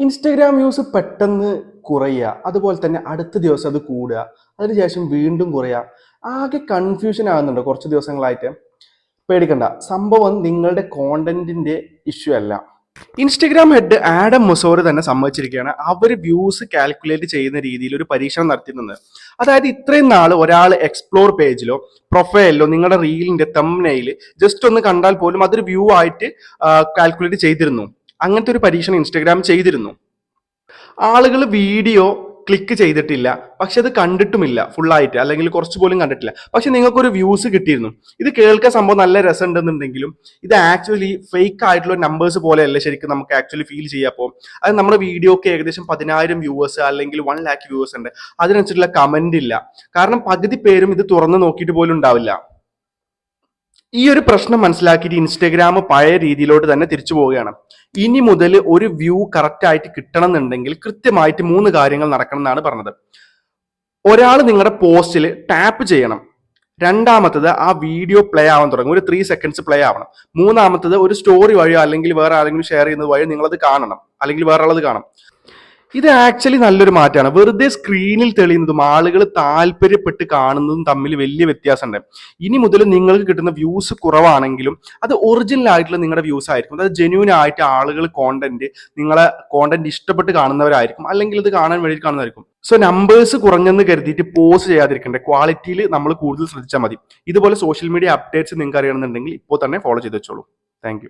Instagram use പെട്ടെന്ന് കുറയുക, അതുപോലെ തന്നെ അടുത്ത ദിവസം അത് കൂടുക, അതിനുശേഷം വീണ്ടും കുറയുക. ആകെ കൺഫ്യൂഷൻ ആകുന്നുണ്ട് കുറച്ച് ദിവസങ്ങളായിട്ട്. പേടിക്കണ്ട, സംഭവം നിങ്ങളുടെ കോണ്ടന്റിന്റെ ഇഷ്യൂ അല്ല. ഇൻസ്റ്റഗ്രാം ഹെഡ് ആഡം മൊസോർ തന്നെ സമ്മതിച്ചിരിക്കുകയാണ്, അവർ വ്യൂസ് കാൽക്കുലേറ്റ് ചെയ്യുന്ന രീതിയിൽ ഒരു പരീക്ഷണം നടത്തിയിട്ടുണ്ട്. അതായത് ഇത്രയും നാൾ ഒരാൾ എക്സ്പ്ലോർ പേജിലോ പ്രൊഫൈലിലോ നിങ്ങളുടെ റീലിന്റെ തംബ്നെയിൽ ജസ്റ്റ് ഒന്ന് കണ്ടാൽ പോലും അതൊരു വ്യൂ ആയിട്ട് കാൽക്കുലേറ്റ് ചെയ്തിരുന്നു. അങ്ങനത്തെ ഒരു പരീക്ഷണം ഇൻസ്റ്റഗ്രാം ചെയ്തിരുന്നു. ആളുകൾ വീഡിയോ ക്ലിക്ക് ചെയ്തിട്ടില്ല, പക്ഷെ അത് കണ്ടിട്ടുമില്ല ഫുള്ളായിട്ട്, അല്ലെങ്കിൽ കുറച്ച് പോലും കണ്ടിട്ടില്ല, പക്ഷെ നിങ്ങൾക്കൊരു വ്യൂസ് കിട്ടിയിരുന്നു. ഇത് കേൾക്കാൻ സംഭവം നല്ല രസമുണ്ടെന്നുണ്ടെങ്കിലും ഇത് ആക്ച്വലി ഫേക്ക് ആയിട്ടുള്ള നമ്പേഴ്സ് പോലെയല്ല ശരിക്കും നമുക്ക് ആക്ച്വലി ഫീൽ ചെയ്യാപ്പോൾ. അത് നമ്മുടെ വീഡിയോക്ക് ഏകദേശം 10,000 വ്യൂവേഴ്സ് അല്ലെങ്കിൽ 1,00,000 വ്യൂവേഴ്സ് ഉണ്ട്, അതിനനുസരിച്ചുള്ള കമന്റ് ഇല്ല. കാരണം പകുതി പേരും ഇത് തുറന്നു നോക്കിയിട്ട് പോലും ഉണ്ടാവില്ല. ഈ ഒരു പ്രശ്നം മനസ്സിലാക്കിയിട്ട് ഇൻസ്റ്റഗ്രാം പഴയ രീതിയിലോട്ട് തന്നെ തിരിച്ചു പോവുകയാണ്. ഇനി മുതൽ ഒരു വ്യൂ കറക്റ്റ് ആയിട്ട് കിട്ടണം എന്നുണ്ടെങ്കിൽ കൃത്യമായിട്ട് 3 കാര്യങ്ങൾ നടക്കണം എന്നാണ് പറഞ്ഞത്. ഒരാൾ നിങ്ങളുടെ പോസ്റ്റിൽ ടാപ്പ് ചെയ്യണം. രണ്ടാമത്തത് ആ വീഡിയോ പ്ലേ ആവാൻ തുടങ്ങും, ഒരു 3 സെക്കൻഡ്സ് പ്ലേ ആവണം. മൂന്നാമത്തത് ഒരു സ്റ്റോറി വഴിയോ അല്ലെങ്കിൽ വേറെ ആരെങ്കിലും ഷെയർ ചെയ്യുന്നത് വഴിയോ നിങ്ങളത് കാണണം, അല്ലെങ്കിൽ വേറെ ആളത് കാണണം. ഇത് ആക്ച്വലി നല്ലൊരു മാറ്റമാണ്. വെറുതെ സ്ക്രീനിൽ തെളിയുന്നതും ആളുകൾ താല്പര്യപ്പെട്ട് കാണുന്നതും തമ്മിൽ വലിയ വ്യത്യാസമുണ്ട്. ഇനി മുതൽ നിങ്ങൾക്ക് കിട്ടുന്ന വ്യൂസ് കുറവാണെങ്കിലും അത് ഒറിജിനൽ ആയിട്ടുള്ള നിങ്ങളുടെ വ്യൂസ് ആയിരിക്കും. അതായത് ജെന്യൂൻ ആയിട്ട് ആളുകൾ നിങ്ങളെ കോണ്ടന്റ് ഇഷ്ടപ്പെട്ട് കാണുന്നവരായിരിക്കും, അല്ലെങ്കിൽ ഇത് കാണാൻ വേണ്ടി കാണുന്നതായിരിക്കും. സോ നമ്പേഴ്സ് കുറഞ്ഞെന്ന് കരുതിയിട്ട് പോസ്റ്റ് ചെയ്യാതിരിക്കണ്ടേ, ക്വാളിറ്റിയിൽ നമ്മൾ കൂടുതൽ ശ്രദ്ധിച്ചാൽ മതി. ഇതുപോലെ സോഷ്യൽ മീഡിയ അപ്ഡേറ്റ്സ് നിങ്ങൾക്ക് അറിയണമെന്നുണ്ടെങ്കിൽ ഇപ്പോൾ തന്നെ ഫോളോ ചെയ്ത് വെച്ചോളൂ. താങ്ക്